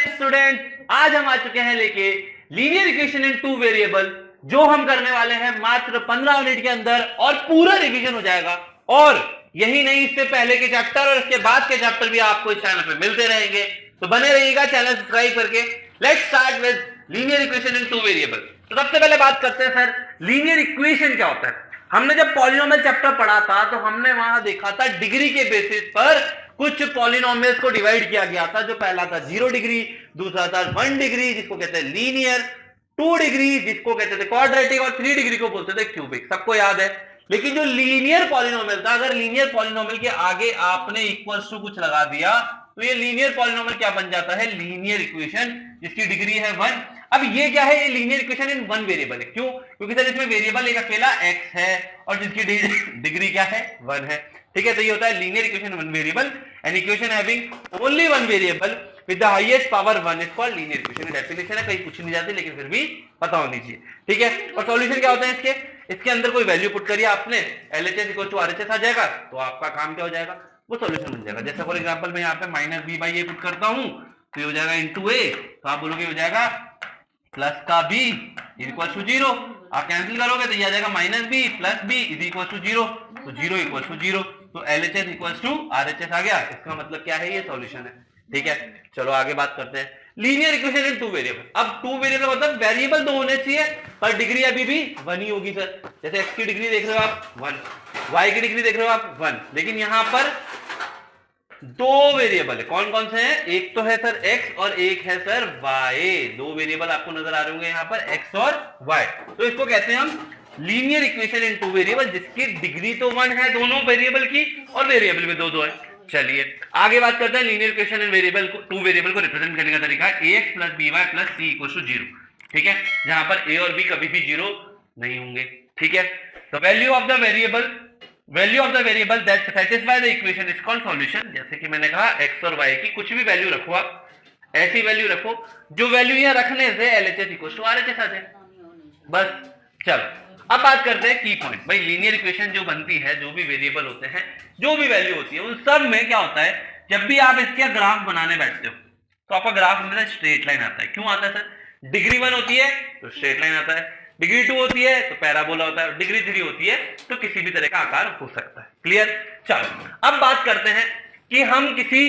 Student, आज हम आ चुके हैं लेके लीनियर इक्वेशन इन टू वेरिएबल, जो हम करने वाले हैं मात्र 15 मिनट के अंदर और पूरा रिवीजन हो जाएगा। और यही नहीं, इससे पहले के चैप्टर और इसके बाद के चैप्टर भी आपको इस चैनल पे मिलते रहेंगे, तो बने रहिएगा चैनल सब्सक्राइब करके। Let's start with linear equation in two variable. तो सबसे पहले बात करते हैं सर, लीनियर इक्वेशन क्या होता है। हमने जब पॉलिनोमियल चैप्टर पढ़ा था तो हमने वहां देखा था डिग्री के बेसिस पर कुछ पॉलिनोमियल्स को डिवाइड किया गया था। जो पहला था 0 डिग्री, दूसरा था 1 डिग्री जिसको कहते हैं लीनियर, 2 डिग्री जिसको कहते थे क्वाड्रेटिक, और 3 डिग्री को बोलते थे क्यूबिक। सबको याद है। लेकिन जो लीनियर पॉलिनोमियल था, अगर लीनियर पॉलिनोमियल के आगे आपने इक्वल्स टू कुछ लगा दिया तो ये लीनियर पॉलिनोमियल क्या बन जाता है, लीनियर इक्वेशन जिसकी डिग्री है 1। अब ये क्या है, ये linear equation in one variable है। क्यों? क्योंकि सर इसमें वेरिएबल एक अकेला x है और जिसकी डिग्री क्या है, 1 है। ठीक है, तो ये होता है linear equation one variable. An equation having only one variable with the highest power 1 is called linear equation. Definition है, कहीं पूछी नहीं जाती लेकिन फिर भी पता होनी चाहिए। ठीक है, और सॉल्यूशन क्या होता है इसके अंदर कोई वैल्यू पुट करिए आपने, LHS इक्वल टू RHS आ जाएगा, तो आपका काम क्या हो जाएगा, वो सॉल्यूशन बन जाएगा। जैसे फॉर एग्जांपल मैं यहाँ पे minus B by A put करता हूँ तो ये हो जाएगा इंटू ए, तो आप बोलोगे हो जाएगा प्लस का बी इक्वल टू 0। आप कैंसिल करोगे तो ये आ जाएगा minus B plus B is equal to 0, तो 0 इक्वल टू 0, तो LHS इक्वल टू RHS आ गया। इसका मतलब क्या है, ये सॉल्यूशन है। ठीक है, चलो आगे बात करते हैं लीनियर इक्वेशन इन टू वेरिएबल। अब टू वेरिएबल मतलब वेरिएबल दो होने चाहिए पर डिग्री अभी भी 1 ही होगी सर। जैसे x की डिग्री देख रहे हो आप 1, y की डिग्री देख रहे हो आप 1, लेकिन यहां पर दो वेरिएबल है। कौन कौन से हैं, एक तो है सर x और एक है सर y। दो वेरिएबल आपको नजर आ रहे होंगे यहाँ पर, x और y। तो इसको कहते हैं हम लीनियर इक्वेशन इन टू वेरिएबल, जिसकी डिग्री तो 1 है दोनों वेरिएबल की और वेरिएबल भी दो दो है। चलिए आगे बात करते हैं लीनियर इक्वेशन इन वेरिएबल को, टू वेरिएबल को रिप्रेजेंट करने का तरीका ax plus by plus c equal to 0। ठीक है, जहां पर a और b कभी भी 0 नहीं होंगे। ठीक है, तो value of the variable that satisfy the equation is called solution. जैसे कि मैंने कहा x और y की कुछ भी वैल्यू रखो, आप ऐसी वैल्यू रखो जो वैल्यू यहां रखने से LHS इक्वल टू RHS आ जाए, बस। चलो अब बात करते हैं की पॉइंट। भाई लीनियर इक्वेशन जो बनती है, जो भी वेरिएबल होते हैं, जो भी वैल्यू होती है, उन सब में क्या होता है, जब भी आप इसका ग्राफ बनाने बैठते हो तो आपका ग्राफ में स्ट्रेट लाइन आता है। क्यों आता है सर, डिग्री 1 होती है तो स्ट्रेट लाइन आता है, डिग्री 2 होती है तो पैराबोला होता है, डिग्री 3 होती है तो किसी भी तरह का आकार हो सकता है। क्लियर। चलो अब बात करते हैं कि हम किसी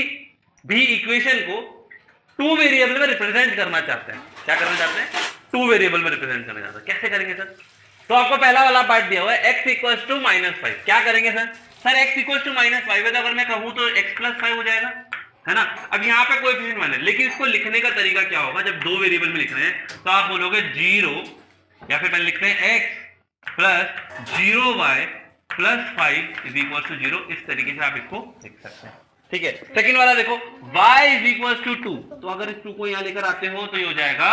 भी इक्वेशन को टू वेरिएबल में रिप्रेजेंट करना चाहते हैं। क्या करना चाहते हैं, टू वेरिएबल में रिप्रेजेंट करना चाहते हैं। कैसे करेंगे सर, तो आपको पहला वाला पार्ट दिया हुआ है x इक्वल टू -5। क्या करेंगे सर x इक्वल टू -5 अगर मैं कहूं तो x प्लस 5 हो जाएगा, है ना। अब यहाँ पे कोएफिशिएंट वन है, लेकिन इसको लिखने का तरीका क्या होगा, जब दो वेरिएबल में लिख रहे हैं तो आप बोलोगे 0, या फिर पहले लिखते हैं x plus 0y plus 5 is equal to 0। इस तरीके से आप इसको लिख सकते हैं। ठीक है, सेकंड वाला देखो y इज इक्वल टू 2, तो अगर इस 2 को यहां लेकर आते हो तो ये हो जाएगा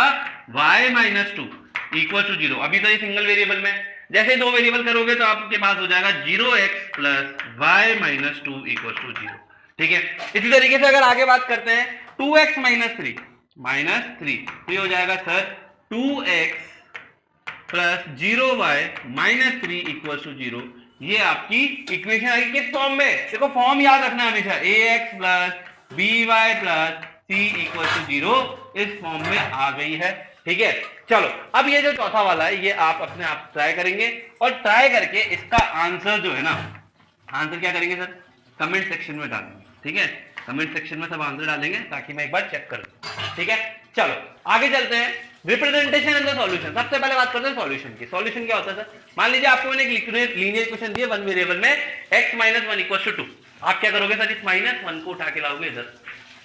y माइनस 2 इक्वल टू 0। अभी तो ये सिंगल वेरिएबल में, जैसे दो वेरिएबल करोगे तो आपके पास हो जाएगा 0x plus y minus 2 equal to 0। ठीक है, इसी तरीके से अगर आगे बात करते हैं 2x माइनस 3 तो ये हो जाएगा sir 2x plus 0y minus 3 equal to 0। ये आपकी इक्वेशन आएगी किस फॉर्म में, देखो फॉर्म याद रखना हमेशा, ax plus by plus c equal to 0 इस फॉर्म में आ गई है। ठीक है, चलो अब ये जो चौथा वाला है ये आप अपने आप ट्राई करेंगे, और ट्राई करके इसका आंसर जो है ना, आंसर क्या करेंगे सर, कमेंट सेक्शन में डालेंगे। ठीक है, कमेंट सेक्शन में सब आंसर डालेंगे ताकि मैं एक बार चेक कर लूं। ठीक है, चलो आगे चलते हैं, रिप्रेजेंटेशन एंड द सॉल्यूशन। सबसे पहले बात करते हैं सॉल्यूशन की। सॉल्यूशन क्या होता है सर, मान लीजिए आपको मैंने एक लीनियर इक्वेशन दी है वन वेरिएबल में x माइनस 1 इक्वल टू 2। आप क्या करोगे सर, इस माइनस 1 को उठा के लाओगे इधर,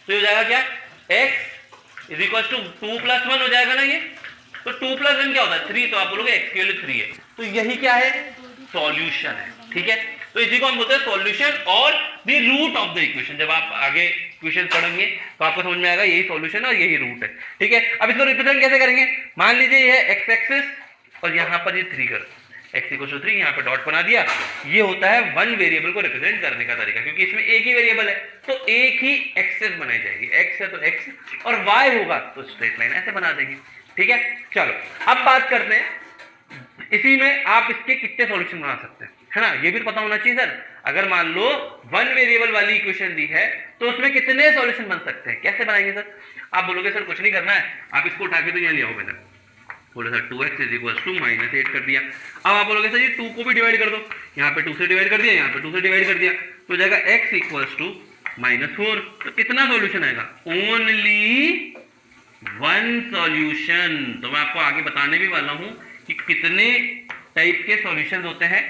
तो हो जाएगा क्या, x is equal to 2 plus 1 हो जाएगा ना ये, तो 2 प्लस 1 क्या होता है 3, तो आप बोलोगे x की वैल्यू 3 है, तो यही क्या है, सॉल्यूशन है। ठीक है, तो इसी को हम बोलते हैं सॉल्यूशन और the root of the equation. जब आप आगे इक्वेशन पढ़ेंगे तो आपको समझ में आएगा यही सॉल्यूशन है और यही रूट है। ठीक है, अब इसको रिप्रेजेंट कैसे करेंगे, मान लीजिए ये है x एक्सिस और यहाँ पर ये 3 कर, x इक्वल टू 3, यहाँ पे डॉट बना दिया। ये होता है वन वेरिएबल को रिप्रेजेंट करने का तरीका, क्योंकि इसमें एक ही वेरिएबल है तो एक ही एक्सिस बनाई जाएगी, x है तो x और y होगा तो स्ट्रेट लाइन ऐसे बना देंगे। ठीक है, चलो अब बात करते हैं इसी में आप इसके कितने सॉल्यूशन बना सकते हैं, है ना, ये भी पता होना चाहिए सर। अगर मान लो वन वेरिएबल वाली इक्वेशन दी है तो उसमें कितने सॉल्यूशन बन सकते हैं, कैसे बनाएंगे सर? आप बोलोगे सर कुछ नहीं करना है, आप इसको उठा के तो यहाँ ले आओ, मैंने बोला sir 2x is equal to -8 कर दिया। अब आप बोलोगे सर ये 2 को भी डिवाइड कर दो, यहाँ पे 2 से डिवाइड कर दिया, यहाँ पे 2 से डिवाइड कर दिया, तो हो जाएगा x इक्वल्स टू -4। तो कितना सॉल्यूशन आएगा? Only one solution. तो मैं आपको आगे बताने भी वाला हूं कि कितने टाइप के सॉल्यूशंस होते हैं,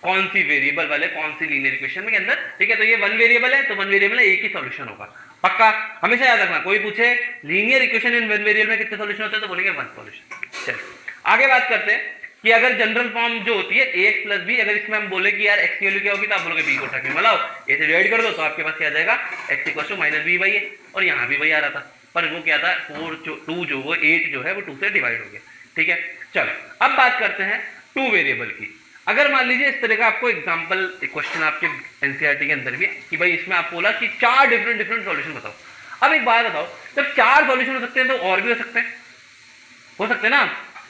कौन सी वेरिएबल वाले, कौन सी लीनियर इक्वेशन के अंदर। ठीक है, तो ये वन वेरिएबल है, तो वन वेरिएबल है, एक ही सॉल्यूशन होगा, पक्का हमेशा याद रखना। कोई पूछे linear equation in one variable में कितने सॉल्यूशन होते हैं, तो बोलेंगे वन सॉल्यूशन। चलिए आगे बात करते हैं कि अगर जनरल फॉर्म जो होती है ax प्लस बी, अगर इसमें हम बोले कि यार x की वैल्यू क्या होगी, तो आप बोलोगे b को उठा के मिलाओ, a से डिवाइड कर दो, तो आपके पास क्या आ जाएगा x इक्वल टू -b/a। और यहाँ भी वही आ रहा था, पर वो क्या था 2 जो वो 8 जो है वो 2 से डिवाइड हो गया। ठीक है, चलो अब बात करते हैं टू वेरिएबल की। अगर मान लीजिए इस तरह का आपको एग्जांपल क्वेश्चन आपके एनसीईआरटी के अंदर भी है कि भाई इसमें आप बोला कि 4 डिफरेंट सॉल्यूशन बताओ। अब एक बात बताओ, जब 4 सॉल्यूशन हो सकते हैं तो और भी हो सकते हैं ना,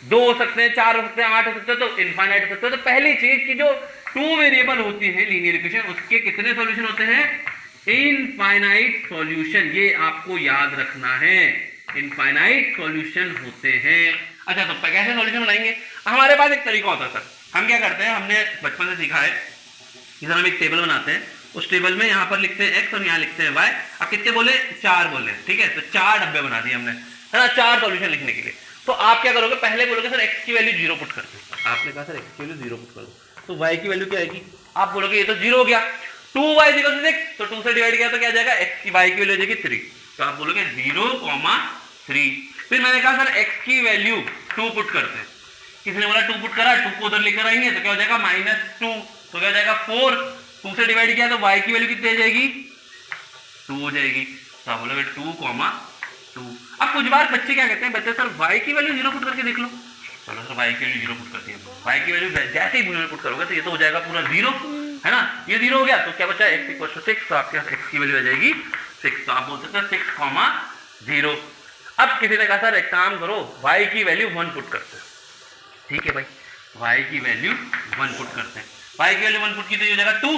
2 हो सकते हैं, 4 हो सकते हैं, 8 हो सकते हैं, तो इनफाइनाइट हो सकते हैं। तो पहली चीज की जो टू वेरिएबल होती है लीनियर इक्वेशन, उसके कितने सॉल्यूशन होते हैं? Infinite solution. ये आपको याद रखना है, इनफाइनाइट सॉल्यूशन होते हैं। अच्छा, तो कैसे सॉल्यूशन बनाएंगे? हमारे पास एक तरीका होता है सर, हम क्या करते हैं, हमने बचपन से सीखा है कि सर हम एक टेबल बनाते हैं, उस टेबल में यहाँ पर लिखते हैं x और यहाँ लिखते हैं y। अब कितने बोले? 4 बोले, ठीक है, तो 4 डब्बे बना दिए हमने, है ना, 4 सॉल्यूशन लिखने के लिए। तो आप क्या करोगे, पहले बोलोगे सर x की वैल्यू 0 पुट कर दो। आपने कहा सर x की वैल्यू 0 पुट कर दो, तो y की वैल्यू क्या आएगी? आप बोलोगे ये तो 0 हो गया, 2y = 6, तो 2 से डिवाइड किया तो क्या आ जाएगा, x की y की वैल्यू हो जाएगी 3। तो आप बोलोगे 0,3। फिर मैंने कहा सर x की वैल्यू 2 पुट करते हैं, किसी ने बोला 2 पुट करा, 2 को उधर लेकर आएंगे तो क्या हो जाएगा -2, तो क्या हो जाएगा 4। 2 से डिवाइड किया तो y की वैल्यू कितनी आ जाएगी? 2 हो जाएगी। तो आप बोलोगे 2,2। अब कुछ बार बच्चे क्या कहते हैं, बच्चे सर y की वैल्यू 0 पुट करके देख लो। चलो सर y की वैल्यू 0 पुट करती है, y की वैल्यू जैसे ही 0 पुट करोगे तो ये तो हो जाएगा पूरा 0, है ना, ये 0 हो गया, तो क्या बचा x = 6, तो आपके पास x की वैल्यू आ जाएगी 6। तो आप बोल सकते हैं 6,0। अब किसी ने कहा सर एक काम करो, y की वैल्यू 1 पुट करते हैं। ठीक है भाई, y की वैल्यू 1 पुट करते हैं, y की वैल्यू 1 पुट की तो हो जाएगा 2,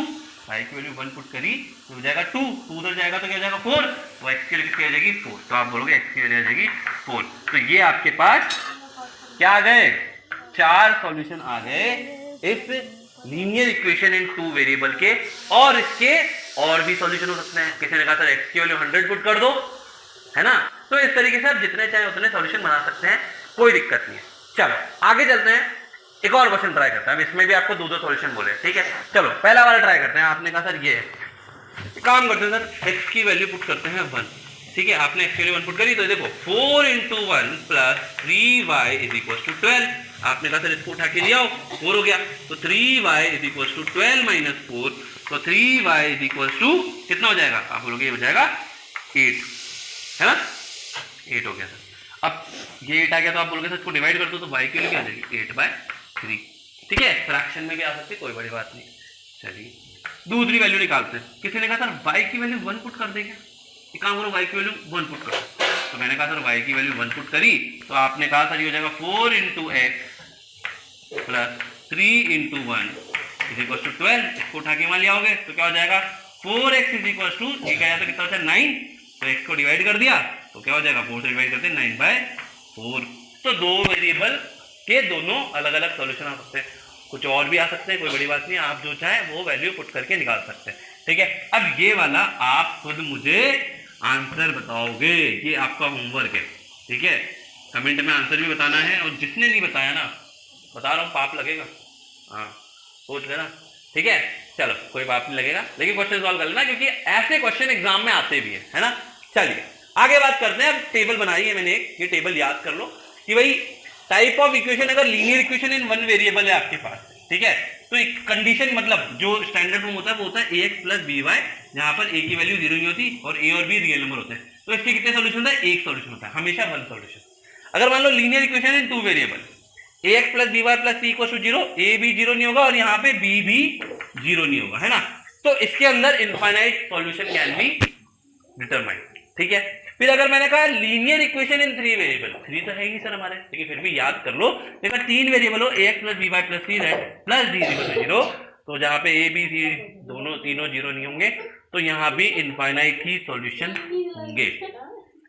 y की वैल्यू 1 पुट करी तो हो जाएगा 2, 2 उधर जाएगा तो क्या हो जाएगा 4, तो x की वैल्यू कितनी आ जाएगी 4। तो आप बोलोगे x की वैल्यू आ जाएगी 4। तो ये आपके पास क्या आ गए, 4 सॉल्यूशन आ गए इस लीनियर इक्वेशन इन टू वेरिएबल के। और इसके और भी सॉल्यूशन हो सकते हैं, किसी ने कहा सर x की वैल्यू 100 पुट कर दो, है ना। तो इस तरीके से आप जितने चाहे उतने सॉल्यूशन बना सकते हैं, कोई दिक्कत नहीं है। चलो आगे चलते हैं, एक और क्वेश्चन ट्राई करते हैं। इसमें भी आपको 2 सॉल्यूशन बोले, ठीक है। चलो पहला वाला ट्राई करते हैं। आपने कहा सर ये है, काम करते हैं सर, x की वैल्यू पुट करते हैं 1, ठीक है। आपने x की वैल्यू 1 पुट करी तो देखो 4 × 1 + 3y = 12। आपने कहा सर इसको उठा के ले आओ, 4 हो गया, तो 3y = 12 - 4, तो 3y = कितना हो जाएगा? आप बोलोगे ये हो जाएगा 8, है ना, 8 हो गया सर। अब ये 8 आ गया तो आप बोलोगे सर इसको डिवाइड कर दो, तो y की वैल्यू क्या आ जाएगी 8/3, ठीक है। फ्रैक्शन में भी आ सकती है, कोई बड़ी बात नहीं। चलिए दूसरी वैल्यू निकालते हैं। किसी ने कहा सर y की वैल्यू 1 पुट कर देंगे, एक काम करो y की वैल्यू 1 पुट करो, तो मैंने कहा सर y की वैल्यू 1 पुट करी, तो आपने कहा सर ये हो जाएगा 4 × x + 3 × 1 = 12। इसको उठा के वहां ले आओगे तो क्या हो जाएगा 4x = ये क्या कितना होता है 9, तो x को डिवाइड कर दिया तो क्या हो जाएगा 4 से डिवाइड करते हैं 9/4। तो 2 वेरिएबल के दोनों अलग अलग सॉल्यूशन आ सकते हैं, कुछ और भी आ सकते हैं, कोई बड़ी बात नहीं। आप जो चाहे वो वैल्यू पुट करके निकाल सकते हैं, ठीक है। अब ये वाला आप खुद मुझे आंसर बताओगे, ये आपका होमवर्क है, ठीक है। कमेंट में आंसर भी बताना है, और जिसने नहीं बताया ना, बता रहा हूँ पाप लगेगा, हाँ सोच लेना, ठीक है। चलो कोई बात नहीं लगेगा, लेकिन क्वेश्चन सॉल्व कर लेना, क्योंकि ऐसे क्वेश्चन एग्जाम में आते भी है ना। चलिए आगे बात करते हैं। अब टेबल बनाई है मैंने एक, ये टेबल याद कर लो कि भाई टाइप ऑफ इक्वेशन, अगर लीनियर इक्वेशन इन 1 वेरिएबल है आपके पास, ठीक है, तो एक कंडीशन मतलब जो स्टैंडर्ड फॉर्म होता है वो होता है ax + by, जहां पर a की वैल्यू 0 नहीं होती और a और b रियल नंबर होते हैं। तो इसके कितने सॉल्यूशन होता है? एक सॉल्यूशन होता है, हमेशा 1 सॉल्यूशन। अगर मान लो linear equation in 2 variable, ax + by + c = 0, a भी 0 नहीं होगा और यहाँ पे b भी 0 नहीं होगा, है ना। तो इसके अंदर infinite solution can be determined, ठीक है। फिर अगर मैंने कहा लीनियर इक्वेशन इन 3 वेरिएबल, 3 तो है ही सर हमारे, लेकिन फिर भी याद कर लो, देखो 3 वेरिएबल हो ax + by + c z + d = 0, तो जहां पे ए बी सी दोनों तीनों जीरो नहीं होंगे तो यहाँ भी इनफाइनाइट ही सॉल्यूशन होंगे,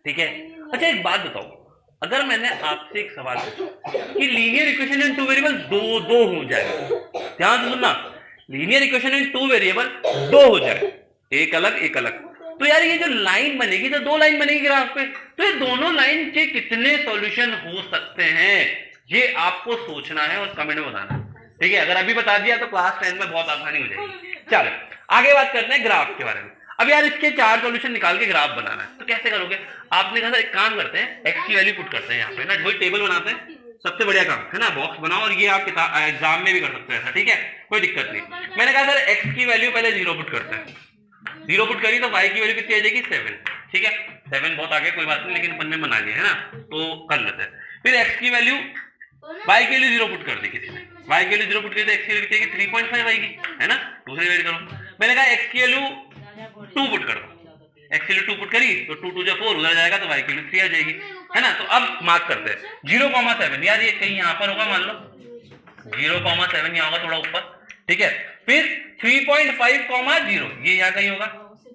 ठीक है। अच्छा एक बात बताओ, अगर मैंने आपसे एक सवाल पूछा कि लीनियर इक्वेशन इन टू वेरिएबल दो दो हो जाए, ध्यान से सुनना, लीनियर इक्वेशन इन टू वेरिएबल दो हो जाए, एक अलग एक अलग, तो यार ये जो लाइन बनेगी तो दो लाइन बनेगी ग्राफ पे, तो ये दोनों लाइन के कितने सॉल्यूशन हो सकते हैं ये आपको सोचना है और कमेंट में बताना, ठीक है। अगर अभी बता दिया तो क्लास 10 में बहुत आसानी हो जाएगी। चलो आगे बात करते हैं ग्राफ के बारे में। अब यार इसके 4 सॉल्यूशन निकाल के ग्राफ बनाना है, तो कैसे करोगे? आपने कहा एक काम करते हैं, एक्स की वैल्यू पुट करते हैं यहाँ पे ना, वही टेबल बनाते हैं, सबसे बढ़िया काम है ना, बॉक्स बनाओ, और ये आप एग्जाम में भी कर सकते हैं, ठीक है, कोई दिक्कत नहीं। मैंने कहा सर एक्स की वैल्यू पहले 0 पुट करते हैं, 0 पुट करी तो y की वैल्यू कितनी आ जाएगी 7, ठीक है, 7 बहुत आगे कोई बात नहीं, लेकिन अपन ने बना लिया है ना, तो कर लेते हैं। फिर x की वैल्यू y के लिए 0 पुट कर दी किसी ने, y के लिए 0 पुट करी तो x की वैल्यू कितनी 3.5 आएगी, है ना, दूसरी वैल्यू करो। मैंने कहा x की वैल्यू 2 पुट कर दो, x की वैल्यू 2 पुट करी तो 2 2 जा 4 उधर जाएगा तो y की वैल्यू 3 आ जाएगी, है ना। तो अब मार्क करते हैं 0,7, यार ये कहीं यहाँ पर होगा, मान लो 0,7 यहाँ होगा थोड़ा ऊपर, ठीक है। फिर 3.5,0 ये यहाँ कहीं होगा,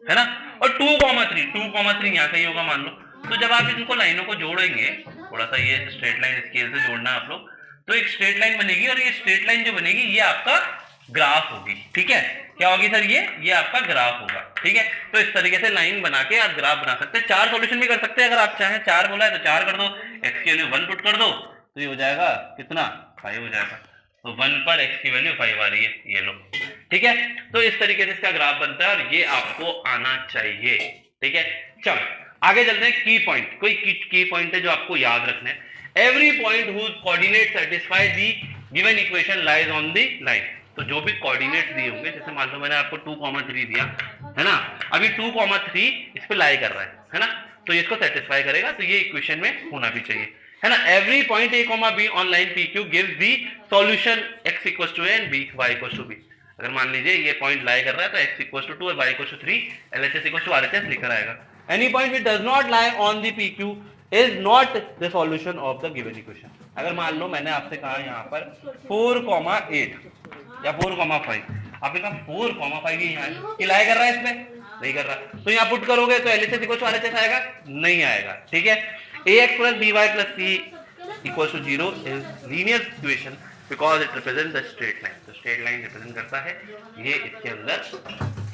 है ना, और 2,3 यहाँ कहीं होगा मान लो। तो जब आप इनको लाइनों को जोड़ेंगे, थोड़ा सा ये स्ट्रेट लाइन स्केल से जोड़ना आप लोग, तो एक स्ट्रेट लाइन बनेगी, और ये स्ट्रेट लाइन जो बनेगी ये आपका ग्राफ होगी, ठीक है। क्या होगी सर? ये आपका ग्राफ होगा, ठीक है। तो इस तरीके से लाइन बना के आप ग्राफ बना सकते हैं। 4 सॉल्यूशन भी कर सकते हैं अगर आप चाहें, 4 बोला है तो 4 कर दो, एक्स की वैल्यू 1 पुट कर दो तो ये हो जाएगा कितना 5 हो जाएगा, तो 1 पर x की वैल्यू 5 आ रही है, ये लो, ठीक है। तो इस तरीके से इसका ग्राफ बनता है और ये आपको आना चाहिए, ठीक है। चलो आगे चलते हैं, की पॉइंट, कोई की पॉइंट है जो आपको याद रखना है। Every point whose coordinate satisfy the given equation lies on the line. तो जो भी कोऑर्डिनेट दिए होंगे, जैसे मान लो मैंने आपको 2,3 दिया है ना, अभी 2,3 इस पे लाई कर रहा है ना, तो इसको सेटिस्फाई करेगा, तो ये इक्वेशन में होना भी चाहिए, है ना। Every point a, b on line PQ gives the solution x equals to a and b y equals to b। अगर मान लीजिए ये पॉइंट लाई कर रहा है तो x इक्वल्स टू 2 और y equals to 3, LHS equals to RHS लिखकर आएगा। Any point which does not lie on the PQ is not the solution of the given equation. अगर मान लो मैंने आपसे कहा यहाँ पर 4,8 या 4,5, आपने कहा 4,5 ये लाई कर रहा है, इसमें नहीं कर रहा, तो यहाँ पुट करोगे तो LHS इक्वल्स टू RHS आएगा, नहीं आएगा, ठीक है। ax plus by plus c equals to 0 is linear equation because it represents the straight line। तो straight line represent करता है, ये इसके अंदर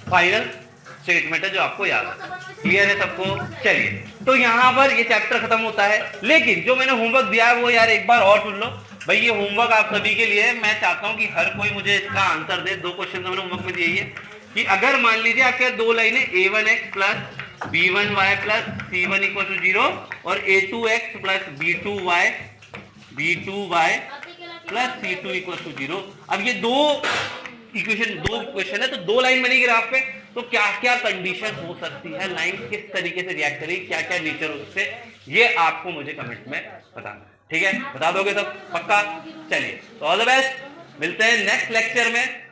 फाइनल स्टेटमेंट है जो आपको याद है। क्लियर है सबको? चलिए, तो यहाँ पर ये चैप्टर खत्म होता है, लेकिन जो मैंने होमवर्क दिया है वो यार एक बार और सुन लो भाई। ये होमवर्क आप सभी के लिए, मैं चाहता हूँ कि हर कोई मुझे इसका आंसर दे। 2 क्वेश्चन मैंने होमवर्क में दिए है कि अगर मान लीजिए आपके 2 लाइनें a1x plus b1y plus c1 equal to 0 और a2x plus b2y plus c2 equal to 0। अब ये 2 क्वेश्चन है, तो 2 लाइन बनेगी ग्राफ पे, तो क्या क्या कंडीशन हो सकती है, लाइन किस तरीके से रिएक्ट करेगी, क्या क्या नेचर हो सकते हैं, ये आपको मुझे कमेंट में बताना, ठीक है। बता दोगे सब पक्का? चलिए, तो ऑल द बेस्ट, मिलते हैं नेक्स्ट लेक्चर में।